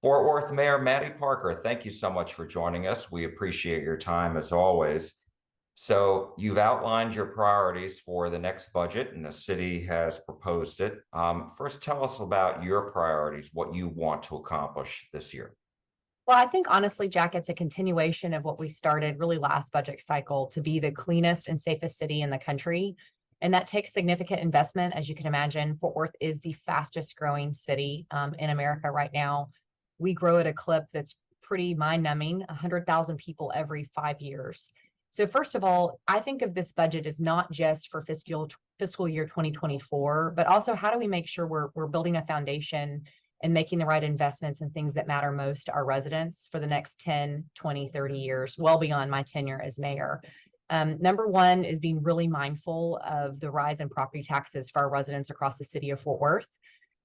Fort Worth Mayor Mattie Parker, thank you so much for joining us. We appreciate your time as always. So you've outlined your priorities for the next budget, and the city has proposed it. First, tell us about your priorities, what you want to accomplish this year. Well, I think honestly, Jack, it's a continuation of what we started really last budget cycle to be the cleanest and safest city in the country. And that takes significant investment. As you can imagine, Fort Worth is the fastest growing city in America right now. We grow at a clip that's pretty mind numbing, 100,000 people every 5 years. So, first of all, I think of this budget as not just for fiscal year 2024, but also how do we make sure we're building a foundation and making the right investments in things that matter most to our residents for the next 10, 20, 30 years, well beyond my tenure as mayor. Number one is being really mindful of the rise in property taxes for our residents across the city of Fort Worth,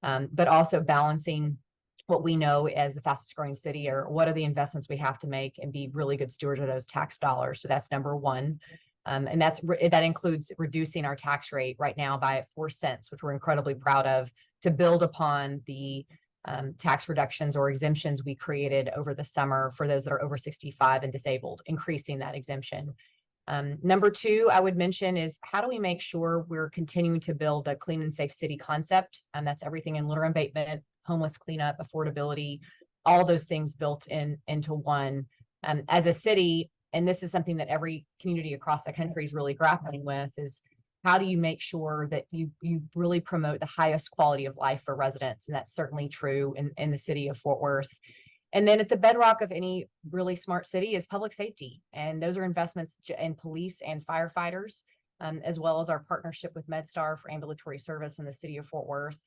but also balancing what we know as the fastest growing city, or what are the investments we have to make and be really good stewards of those tax dollars. So that's number one. And that includes reducing our tax rate right now by 4 cents, which we're incredibly proud of, to build upon the tax reductions or exemptions we created over the summer for those that are over 65 and disabled, increasing that exemption. Number two, I would mention is how do we make sure we're continuing to build a clean and safe city concept? And that's everything in litter abatement, homeless cleanup, affordability, all those things built into one. As a city, and this is something that every community across the country is really grappling with, is how do you make sure that you really promote the highest quality of life for residents? And that's certainly true in the city of Fort Worth. And then at the bedrock of any really smart city is public safety. And those are investments in police and firefighters, as well as our partnership with MedStar for ambulatory service in the city of Fort Worth.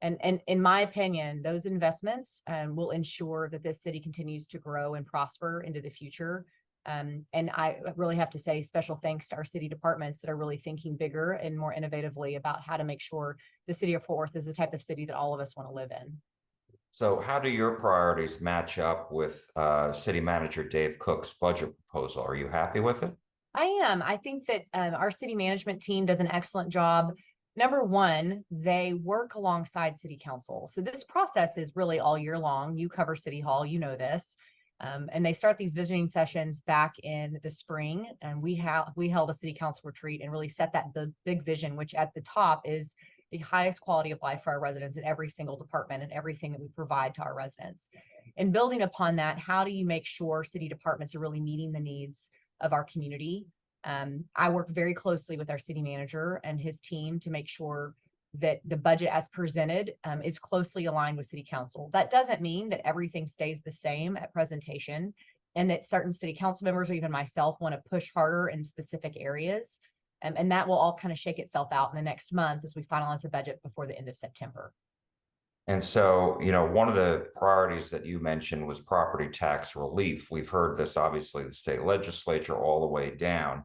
And in my opinion, those investments will ensure that this city continues to grow and prosper into the future. And I really have to say special thanks to our city departments that are really thinking bigger and more innovatively about how to make sure the city of Fort Worth is the type of city that all of us want to live in. So how do your priorities match up with City Manager Dave Cook's budget proposal? Are you happy with it? I am. I think that our city management team does an excellent job. Number one, they work alongside city council. So this process is really all year long. You cover City Hall, you know this. And they start these visiting sessions back in the spring, and we held a city council retreat and really set that big vision, which at the top is the highest quality of life for our residents in every single department and everything that we provide to our residents. And building upon that, how do you make sure city departments are really meeting the needs of our community? I work very closely with our city manager and his team to make sure that the budget as presented is closely aligned with city council. That doesn't mean that everything stays the same at presentation, and that certain city council members or even myself want to push harder in specific areas. And that will all kind of shake itself out in the next month as we finalize the budget before the end of September. And so, one of the priorities that you mentioned was property tax relief. We've heard this, obviously, the state legislature all the way down.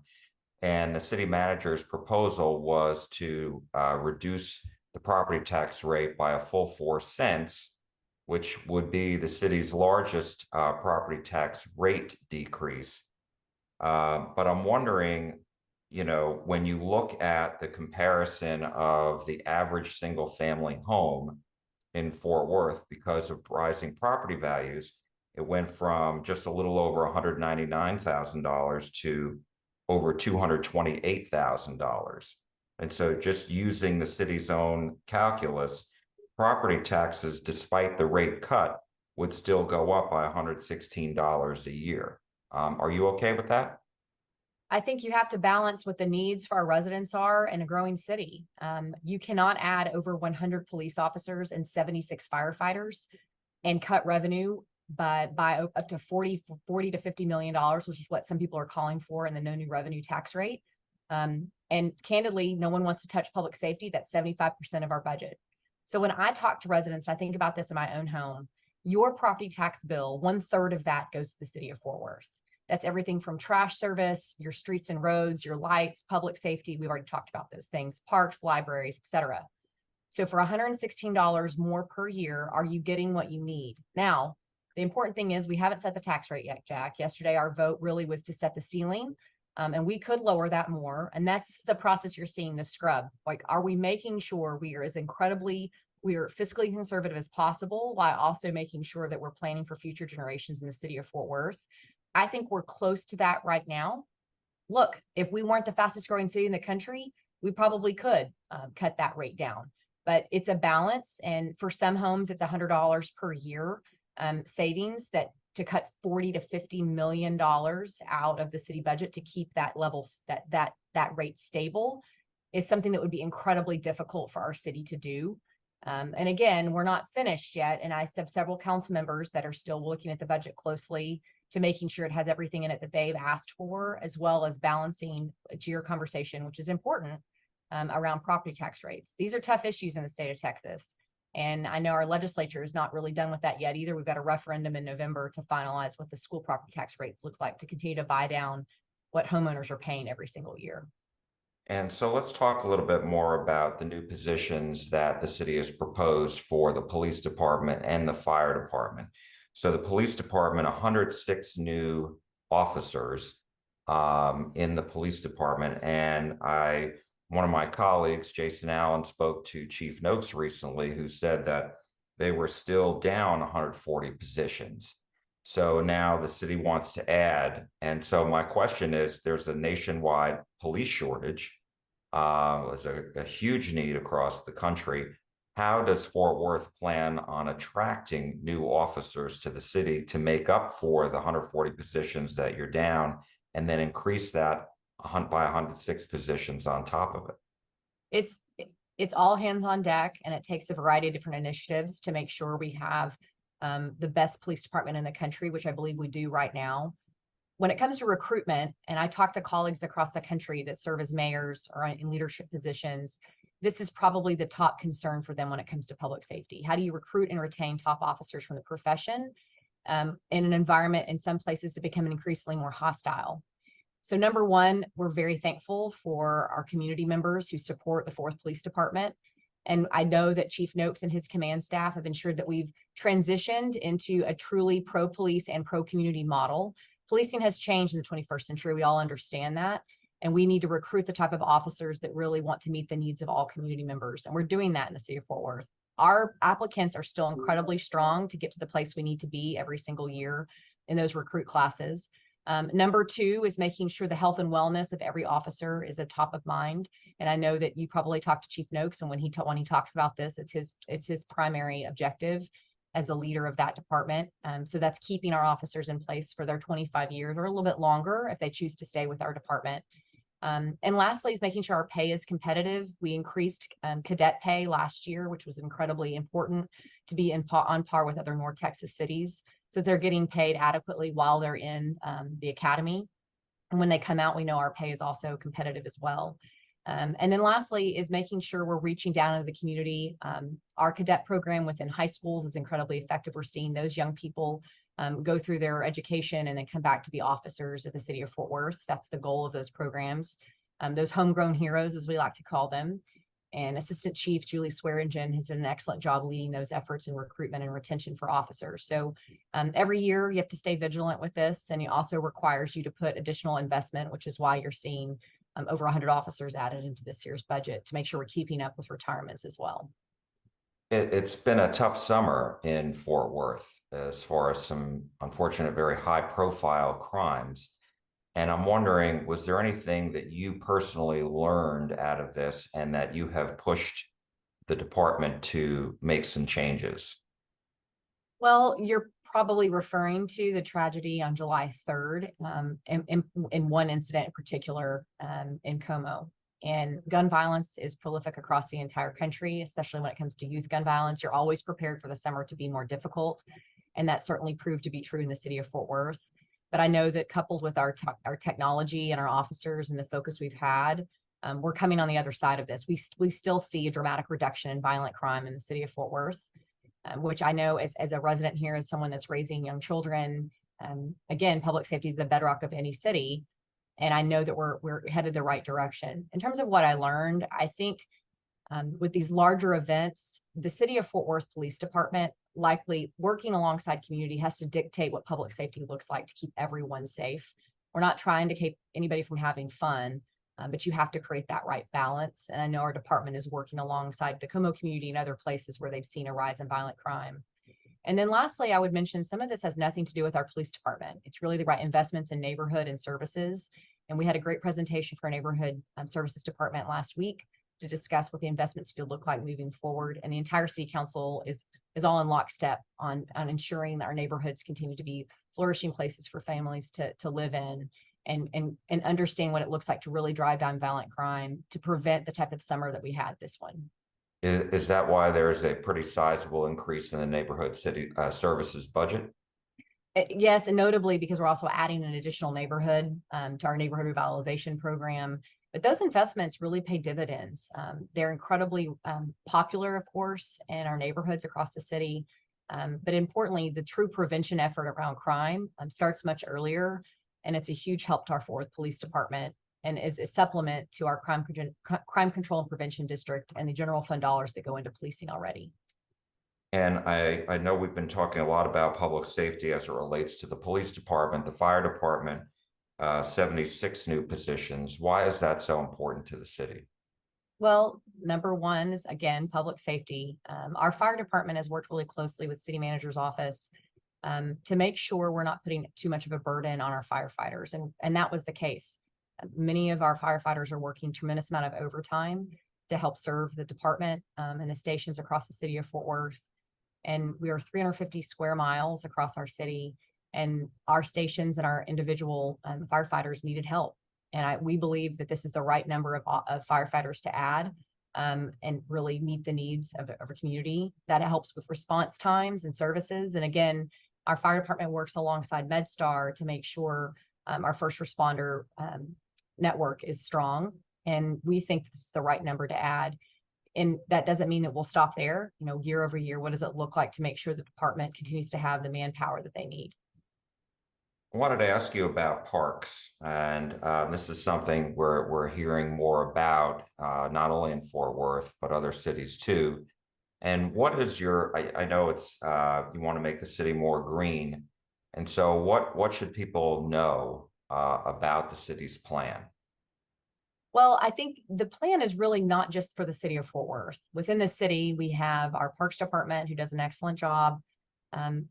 And the city manager's proposal was to reduce the property tax rate by a full 4 cents, which would be the city's largest property tax rate decrease. But I'm wondering, when you look at the comparison of the average single family home in Fort Worth, because of rising property values, it went from just a little over $199,000 to over $228,000. And so just using the city's own calculus, property taxes, despite the rate cut, would still go up by $116 a year. Are you okay with that? I think you have to balance what the needs for our residents are in a growing city. You cannot add over 100 police officers and 76 firefighters and cut revenue by up to 40 to $50 million, which is what some people are calling for in the no new revenue tax rate. And candidly, no one wants to touch public safety. That's 75% of our budget. So when I talk to residents, I think about this in my own home. Your property tax bill, 1/3 of that goes to the city of Fort Worth. That's everything from trash service, your streets and roads, your lights, public safety. We've already talked about those things, parks, libraries, etc. So for $116 more per year, are you getting what you need? Now, the important thing is we haven't set the tax rate yet, Jack. Yesterday, our vote really was to set the ceiling, and we could lower that more. And that's the process you're seeing, the scrub. Like, are we making sure we are as incredibly We are fiscally conservative as possible while also making sure that we're planning for future generations in the city of Fort Worth. I think we're close to that right now. Look, if we weren't the fastest growing city in the country, we probably could cut that rate down. But it's a balance, and for some homes, it's $100 per year savings that to cut 40 to 50 million dollars out of the city budget to keep that level that rate stable is something that would be incredibly difficult for our city to do. And again, we're not finished yet, and I have several council members that are still looking at the budget closely to making sure it has everything in it that they've asked for, as well as balancing to your conversation, which is important, around property tax rates. These are tough issues in the state of Texas. And I know our legislature is not really done with that yet either. We've got a referendum in November to finalize what the school property tax rates look like to continue to buy down what homeowners are paying every single year. And so let's talk a little bit more about the new positions that the city has proposed for the police department and the fire department. So the police department, 106 new officers in the police department. And one of my colleagues, Jason Allen, spoke to Chief Noakes recently, who said that they were still down 140 positions. So now the city wants to add. And so my question is, there's a nationwide police shortage. There's a huge need across the country. How does Fort Worth plan on attracting new officers to the city to make up for the 140 positions that you're down, and then increase that by 106 positions on top of it? It's all hands on deck, and it takes a variety of different initiatives to make sure we have the best police department in the country, which I believe we do right now. When it comes to recruitment, and I talk to colleagues across the country that serve as mayors or in leadership positions, this is probably the top concern for them when it comes to public safety. How do you recruit and retain top officers from the profession in an environment in some places that become increasingly more hostile? So number one, we're very thankful for our community members who support the 4th Police Department. And I know that Chief Noakes and his command staff have ensured that we've transitioned into a truly pro-police and pro-community model. Policing has changed in the 21st century. We all understand that. And we need to recruit the type of officers that really want to meet the needs of all community members. And we're doing that in the city of Fort Worth. Our applicants are still incredibly strong to get to the place we need to be every single year in those recruit classes. Number two is making sure the health and wellness of every officer is a top of mind. And I know that you probably talked to Chief Noakes, and when he talks about this, it's his primary objective as the leader of that department. So that's keeping our officers in place for their 25 years or a little bit longer if they choose to stay with our department. And lastly is making sure our pay is competitive. We increased cadet pay last year, which was incredibly important to be on par with other North Texas cities. So they're getting paid adequately while they're in the academy. And when they come out, we know our pay is also competitive as well. And then lastly is making sure we're reaching down into the community. Our cadet program within high schools is incredibly effective. We're seeing those young people go through their education and then come back to be officers at the city of Fort Worth. That's the goal of those programs. Those homegrown heroes, as we like to call them. And Assistant Chief Julie Swearingen has done an excellent job leading those efforts in recruitment and retention for officers. So every year you have to stay vigilant with this, and it also requires you to put additional investment, which is why you're seeing over 100 officers added into this year's budget to make sure we're keeping up with retirements as well. It's been a tough summer in Fort Worth as far as some unfortunate, very high profile crimes. And I'm wondering, was there anything that you personally learned out of this and that you have pushed the department to make some changes? Well, you're probably referring to the tragedy on July 3rd, in one incident in particular, in Como. And gun violence is prolific across the entire country, especially when it comes to youth gun violence. You're always prepared for the summer to be more difficult. And that certainly proved to be true in the city of Fort Worth. But I know that coupled with our technology and our officers and the focus we've had, we're coming on the other side of this. We still see a dramatic reduction in violent crime in the city of Fort Worth, which I know as a resident here, as someone that's raising young children, again, public safety is the bedrock of any city. And I know that we're headed the right direction. In terms of what I learned, I think with these larger events, the city of Fort Worth Police Department, likely working alongside community, has to dictate what public safety looks like to keep everyone safe. We're not trying to keep anybody from having fun. But you have to create that right balance. And I know our department is working alongside the Como community and other places where they've seen a rise in violent crime. And then lastly, I would mention some of this has nothing to do with our police department. It's really the right investments in neighborhood and services. And we had a great presentation for our neighborhood services department last week to discuss what the investments could look like moving forward. And the entire city council is all in lockstep on ensuring that our neighborhoods continue to be flourishing places for families to live in, and understand what it looks like to really drive down violent crime to prevent the type of summer that we had this one. Is that why there is a pretty sizable increase in the neighborhood city services budget? Yes, and notably because we're also adding an additional neighborhood to our neighborhood revitalization program. But those investments really pay dividends. They're incredibly popular, of course, in our neighborhoods across the city. But importantly, the true prevention effort around crime starts much earlier, and it's a huge help to our Fort Worth Police Department and is a supplement to our crime control and prevention district and the general fund dollars that go into policing already. And I know we've been talking a lot about public safety as it relates to the police department, the fire department, 76 new positions. Why is that so important to the city? Well, number one is, again, public safety. Our fire department has worked really closely with city manager's office to make sure we're not putting too much of a burden on our firefighters. And that was the case. Many of our firefighters are working tremendous amount of overtime to help serve the department and the stations across the city of Fort Worth. And we are 350 square miles across our city, and our stations and our individual firefighters needed help. And we believe that this is the right number of firefighters to add and really meet the needs of our community. That helps with response times and services. And again, our fire department works alongside MedStar to make sure our first responder network is strong. And we think this is the right number to add. And that doesn't mean that we'll stop there. You know, year over year, what does it look like to make sure the department continues to have the manpower that they need? I wanted to ask you about parks, and this is something we're hearing more about, not only in Fort Worth, but other cities too. And what is I know it's you want to make the city more green. And so what should people know about the city's plan? Well, I think the plan is really not just for the city of Fort Worth. Within the city, we have our Parks Department, who does an excellent job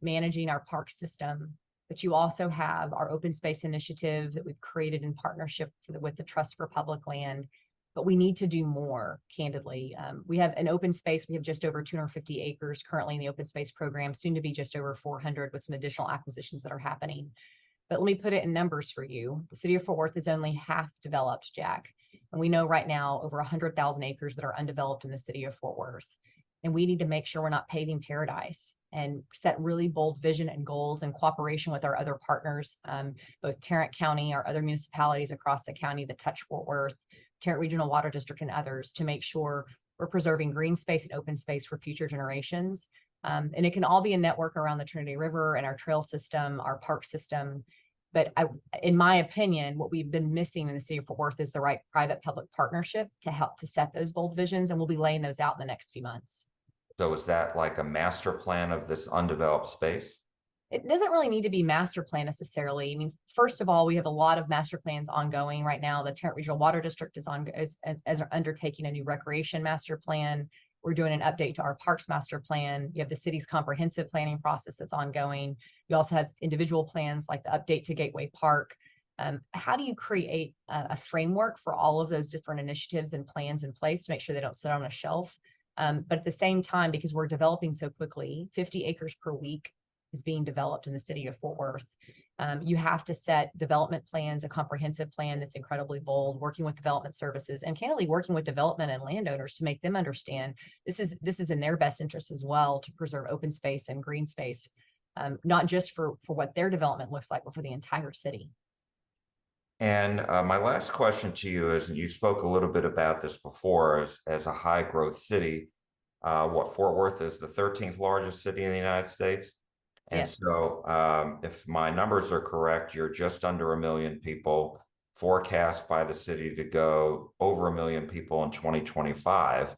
managing our park system. But you also have our open space initiative that we've created in partnership with the Trust for Public Land. But we need to do more, candidly. We have an open space. We have just over 250 acres currently in the open space program, soon to be just over 400 with some additional acquisitions that are happening. But let me put it in numbers for you. The city of Fort Worth is only half developed, Jack. And we know right now over 100,000 acres that are undeveloped in the city of Fort Worth. And we need to make sure we're not paving paradise and set really bold vision and goals in cooperation with our other partners, both Tarrant County, our other municipalities across the county that touch Fort Worth, Tarrant Regional Water District, and others, to make sure we're preserving green space and open space for future generations. And it can all be a network around the Trinity River and our trail system, our park system. But in my opinion, what we've been missing in the city of Fort Worth is the right private-public partnership to help to set those bold visions, and we'll be laying those out in the next few months. So is that like a master plan of this undeveloped space? It doesn't really need to be master plan necessarily. I mean, first of all, we have a lot of master plans ongoing right now. The Tarrant Regional Water District is undertaking a new recreation master plan. We're doing an update to our parks master plan. You have the city's comprehensive planning process that's ongoing. You also have individual plans like the update to Gateway Park. How do you create a framework for all of those different initiatives and plans in place to make sure they don't sit on a shelf? But at the same time, because we're developing so quickly, 50 acres per week is being developed in the city of Fort Worth. You have to set development plans, a comprehensive plan that's incredibly bold, working with development services and candidly working with development and landowners to make them understand this is in their best interest as well to preserve open space and green space, not just for what their development looks like, but for the entire city. And my last question to you is, and you spoke a little bit about this before, as a high growth city, what Fort Worth is the 13th largest city in the United States. And Yes. so if my numbers are correct, you're just under 1 million people, forecast by the city to go over 1 million people in 2025.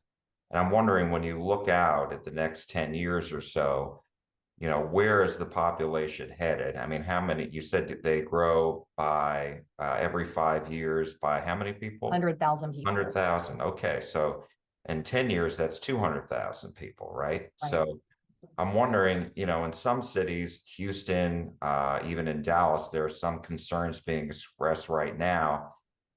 And I'm wondering, when you look out at the next 10 years or so, where is the population headed? I mean, how many, you said that they grow by every 5 years by how many people? 100,000 people. 100,000. Okay. So in 10 years, that's 200,000 people, right? Right. So I'm wondering, in some cities, Houston, even in Dallas, there are some concerns being expressed right now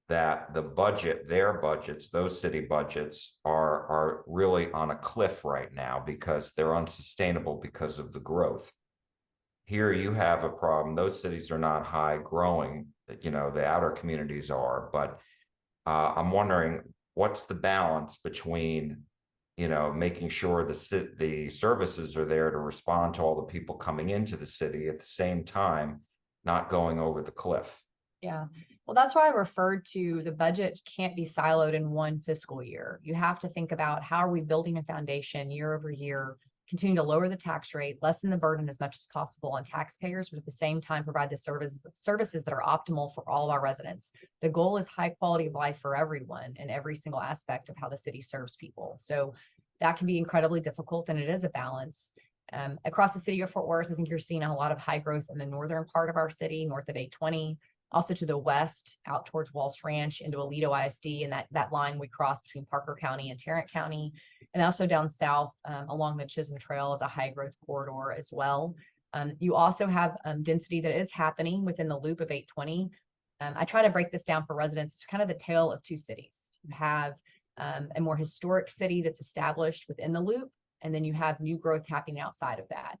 that their budgets, those city budgets are really on a cliff right now because they're unsustainable because of the growth. Here you have a problem. Those cities are not high growing, the outer communities are, but I'm wondering what's the balance between, making sure the services are there to respond to all the people coming into the city at the same time, not going over the cliff. Yeah. Well, that's why I referred to the budget can't be siloed in one fiscal year. You have to think about how are we building a foundation year over year, continue to lower the tax rate, lessen the burden as much as possible on taxpayers, but at the same time provide the services that are optimal for all of our residents. The goal is high quality of life for everyone in every single aspect of how the city serves people. So that can be incredibly difficult, and it is a balance. Across the city of Fort Worth, I think you're seeing a lot of high growth in the northern part of our city, north of 820. Also to the west, out towards Walsh Ranch into Aledo ISD, and that line we cross between Parker County and Tarrant County, and also down south along the Chisholm Trail is a high growth corridor as well. You also have density that is happening within the loop of 820. I try to break this down for residents. It's kind of the tale of two cities. You have a more historic city that's established within the loop, and then you have new growth happening outside of that.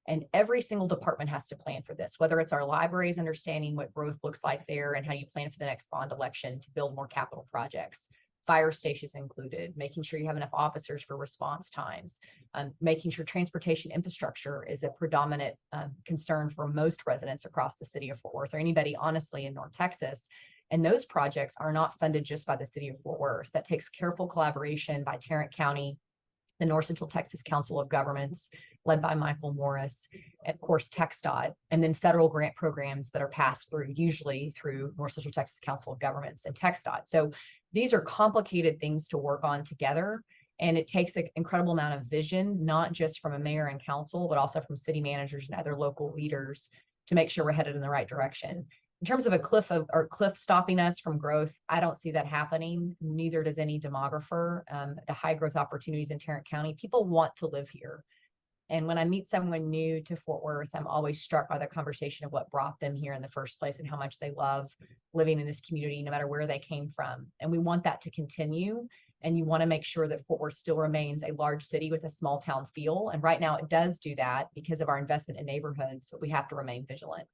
And every single department has to plan for this, whether it's our libraries understanding what growth looks like there and how you plan for the next bond election to build more capital projects, fire stations included, making sure you have enough officers for response times, making sure transportation infrastructure is a predominant concern for most residents across the city of Fort Worth, or anybody honestly in North Texas. And those projects are not funded just by the city of Fort Worth. That takes careful collaboration by Tarrant County, the North Central Texas Council of Governments, led by Michael Morris, of course, TxDOT, and then federal grant programs that are passed through, usually through North Central Texas Council of Governments and TxDOT. So these are complicated things to work on together, and it takes an incredible amount of vision, not just from a mayor and council, but also from city managers and other local leaders to make sure we're headed in the right direction. In terms of a cliff stopping us from growth, I don't see that happening. Neither does any demographer. The high growth opportunities in Tarrant County, people want to live here. And when I meet someone new to Fort Worth, I'm always struck by the conversation of what brought them here in the first place and how much they love living in this community, no matter where they came from. And we want that to continue. And you want to make sure that Fort Worth still remains a large city with a small town feel. And right now it does do that because of our investment in neighborhoods, but we have to remain vigilant.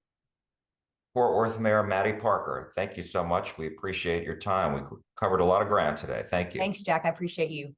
Fort Worth Mayor Mattie Parker, thank you so much. We appreciate your time. We covered a lot of ground today. Thank you. Thanks, Jack. I appreciate you.